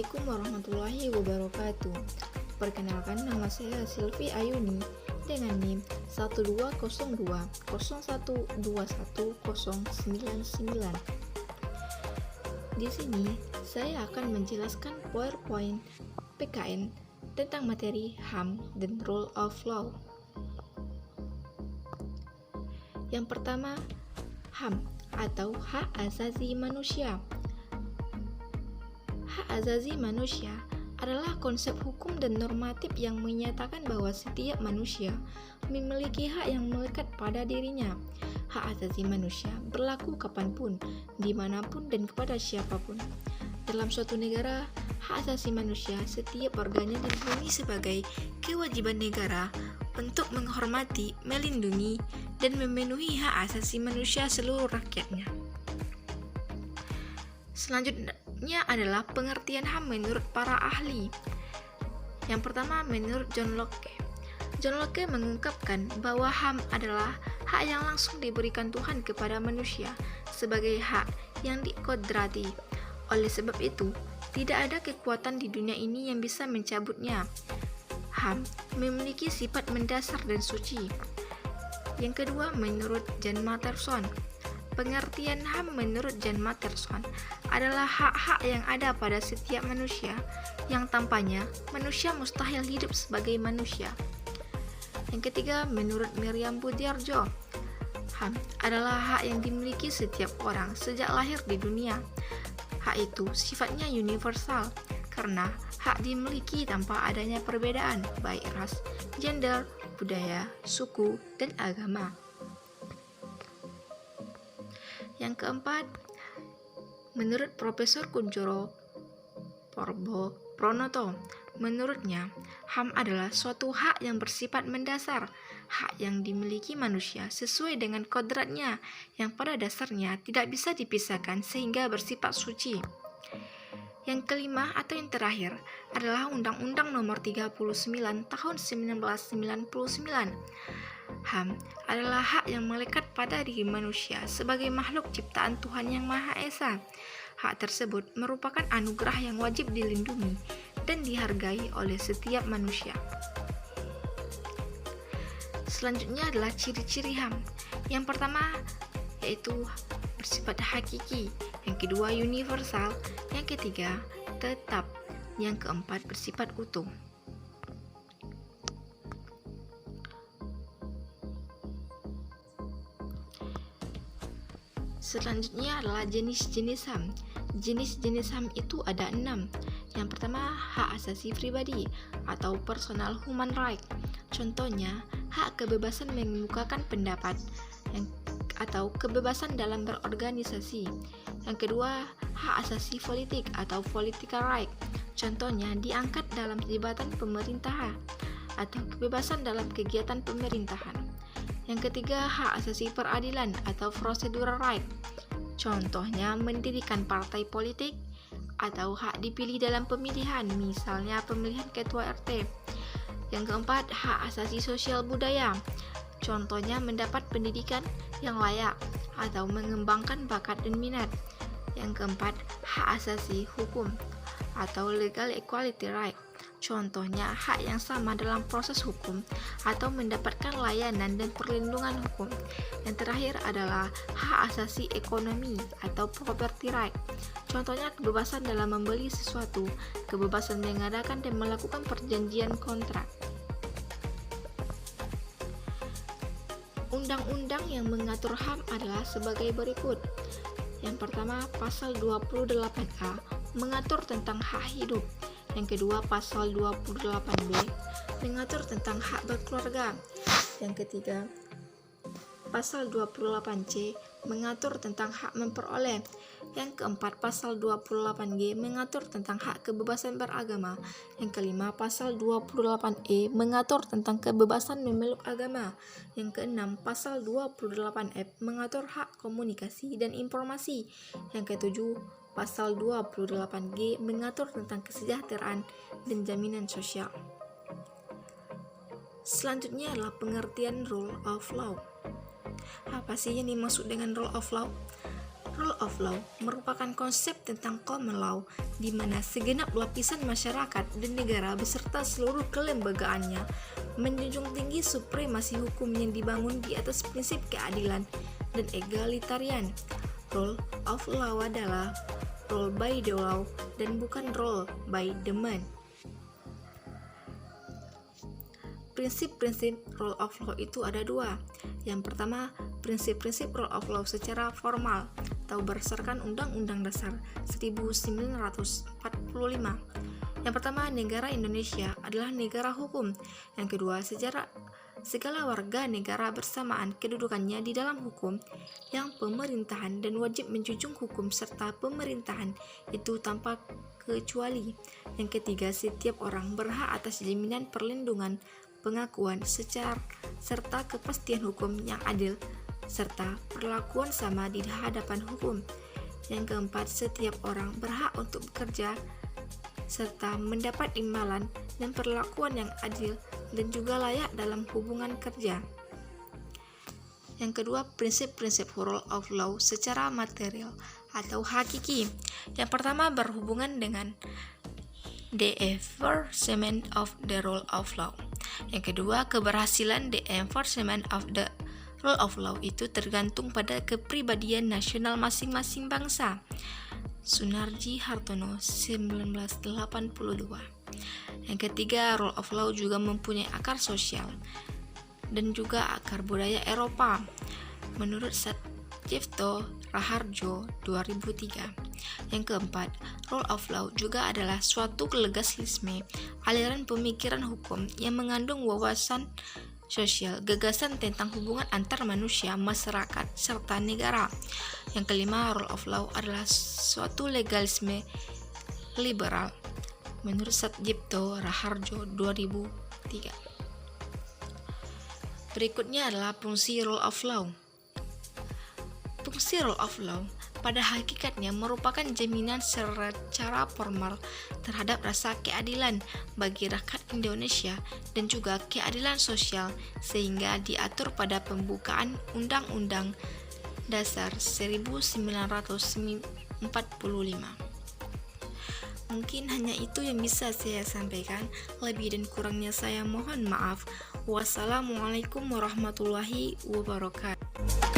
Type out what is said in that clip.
Assalamualaikum warahmatullahi wabarakatuh. Perkenalkan, nama saya Silvi Ayuni dengan NIM 120201210999. Di sini saya akan menjelaskan PowerPoint PKN tentang materi HAM dan Rule of Law. Yang pertama, HAM atau Hak Asasi Manusia. Hak asasi manusia adalah konsep hukum dan normatif yang menyatakan bahwa setiap manusia memiliki hak yang melekat pada dirinya. Hak asasi manusia berlaku kapanpun, dimanapun, dan kepada siapapun. Dalam suatu negara, hak asasi manusia setiap warganya dilindungi sebagai kewajiban negara untuk menghormati, melindungi, dan memenuhi hak asasi manusia seluruh rakyatnya. Selanjutnya adalah pengertian HAM menurut para ahli. Yang pertama, menurut John Locke. John Locke mengungkapkan bahwa HAM adalah hak yang langsung diberikan Tuhan kepada manusia sebagai hak yang dikodrati. Oleh sebab itu, tidak ada kekuatan di dunia ini yang bisa mencabutnya. HAM memiliki sifat mendasar dan suci. Yang kedua, menurut John Matterson. Pengertian HAM menurut John Matterson adalah hak-hak yang ada pada setiap manusia yang tanpanya manusia mustahil hidup sebagai manusia. Yang ketiga, menurut Miriam Budiarjo, HAM adalah hak yang dimiliki setiap orang sejak lahir di dunia. Hak itu sifatnya universal karena hak dimiliki tanpa adanya perbedaan baik ras, gender, budaya, suku, dan agama. Yang keempat, menurut Profesor Kunchoro Porbopronoto, menurutnya HAM adalah suatu hak yang bersifat mendasar, hak yang dimiliki manusia sesuai dengan kodratnya yang pada dasarnya tidak bisa dipisahkan sehingga bersifat suci. Yang kelima atau yang terakhir adalah Undang-Undang Nomor 39 Tahun 1999. HAM adalah hak yang melekat pada diri manusia sebagai makhluk ciptaan Tuhan Yang Maha Esa. Hak tersebut merupakan anugerah yang wajib dilindungi dan dihargai oleh setiap manusia. Selanjutnya adalah ciri-ciri HAM. Yang pertama yaitu bersifat hakiki, yang kedua universal, yang ketiga tetap, yang keempat bersifat utuh. Selanjutnya adalah jenis-jenis HAM. Jenis-jenis HAM itu ada 6. Yang pertama, hak asasi pribadi atau personal human right. Contohnya, hak kebebasan mengemukakan pendapat atau kebebasan dalam berorganisasi. Yang kedua, hak asasi politik atau political right. Contohnya, diangkat dalam jabatan pemerintahan atau kebebasan dalam kegiatan pemerintahan. Yang ketiga, hak asasi peradilan atau procedural right. Contohnya, mendirikan partai politik atau hak dipilih dalam pemilihan, misalnya pemilihan ketua RT. Yang keempat, hak asasi sosial budaya. Contohnya, mendapat pendidikan yang layak atau mengembangkan bakat dan minat. Yang keempat, hak asasi hukum atau legal equality right. Contohnya, hak yang sama dalam proses hukum atau mendapatkan layanan dan perlindungan hukum. Yang terakhir adalah hak asasi ekonomi atau property right. Contohnya, kebebasan dalam membeli sesuatu, kebebasan mengadakan dan melakukan perjanjian kontrak. Undang-undang yang mengatur HAM adalah sebagai berikut. Yang pertama, pasal 28A mengatur tentang hak hidup. Yang kedua, pasal 28B mengatur tentang hak berkeluarga. Yang ketiga, pasal 28C mengatur tentang hak memperoleh. Yang keempat, pasal 28G mengatur tentang hak kebebasan beragama. Yang kelima, pasal 28E mengatur tentang kebebasan memeluk agama. Yang keenam, pasal 28F mengatur hak komunikasi dan informasi. Yang ketujuh, pasal 28G mengatur tentang kesejahteraan dan jaminan sosial. Selanjutnya adalah pengertian rule of law. Apa sih yang dimaksud dengan rule of law? Rule of law merupakan konsep tentang common law di mana segenap lapisan masyarakat dan negara beserta seluruh kelembagaannya menjunjung tinggi supremasi hukum yang dibangun di atas prinsip keadilan dan egalitarian. Rule of law adalah rule by the law dan bukan rule by the man. Prinsip-prinsip rule of law itu ada dua. Yang pertama, prinsip-prinsip rule of law secara formal atau berdasarkan Undang-Undang Dasar 1945. Yang pertama, negara Indonesia adalah negara hukum. Yang kedua, segala warga negara bersamaan kedudukannya di dalam hukum, yang pemerintahan dan wajib menjunjung hukum serta pemerintahan itu tanpa kecuali. Yang ketiga, setiap orang berhak atas jaminan perlindungan, pengakuan serta kepastian hukum yang adil serta perlakuan sama di hadapan hukum. Yang keempat, setiap orang berhak untuk bekerja serta mendapat imbalan dan perlakuan yang adil dan juga layak dalam hubungan kerja. Yang kedua, prinsip-prinsip rule of law secara material atau hakiki. Yang pertama berhubungan dengan the enforcement of the rule of law. Yang kedua, keberhasilan the enforcement of the rule of law itu tergantung pada kepribadian nasional masing-masing bangsa. Sunarji Hartono, 1982. Yang ketiga, rule of law juga mempunyai akar sosial dan juga akar budaya Eropa. Menurut Satjifto Raharjo, 2003. Yang keempat, rule of law juga adalah suatu legalisme, aliran pemikiran hukum yang mengandung wawasan sosial, gagasan tentang hubungan antar manusia, masyarakat, serta negara. Yang kelima, rule of law adalah suatu legalisme liberal. Menurut Satjifto Raharjo, 2003. Berikutnya adalah fungsi rule of law. Fungsi rule of law pada hakikatnya merupakan jaminan secara formal terhadap rasa keadilan bagi rakyat Indonesia dan juga keadilan sosial sehingga diatur pada pembukaan Undang-Undang Dasar 1945. Mungkin hanya itu yang bisa saya sampaikan. Lebih dan kurangnya saya mohon maaf. Wassalamualaikum warahmatullahi wabarakatuh.